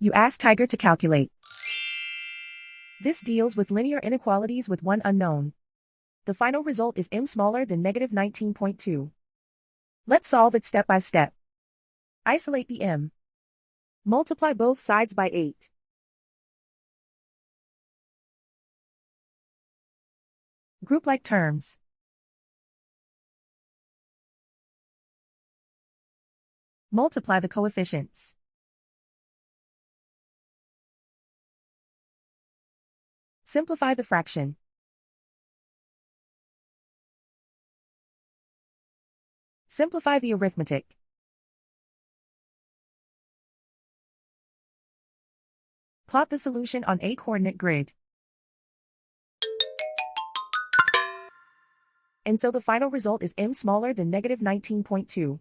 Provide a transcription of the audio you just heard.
You ask Tiger to calculate. This deals with linear inequalities with one unknown. The final result is m smaller than negative 19.2. Let's solve it step by step. Isolate the m. Multiply both sides by 8. Group like terms. Multiply the coefficients. Simplify the fraction. Simplify the arithmetic. Plot the solution on a coordinate grid. And so the final result is m smaller than negative 19.2.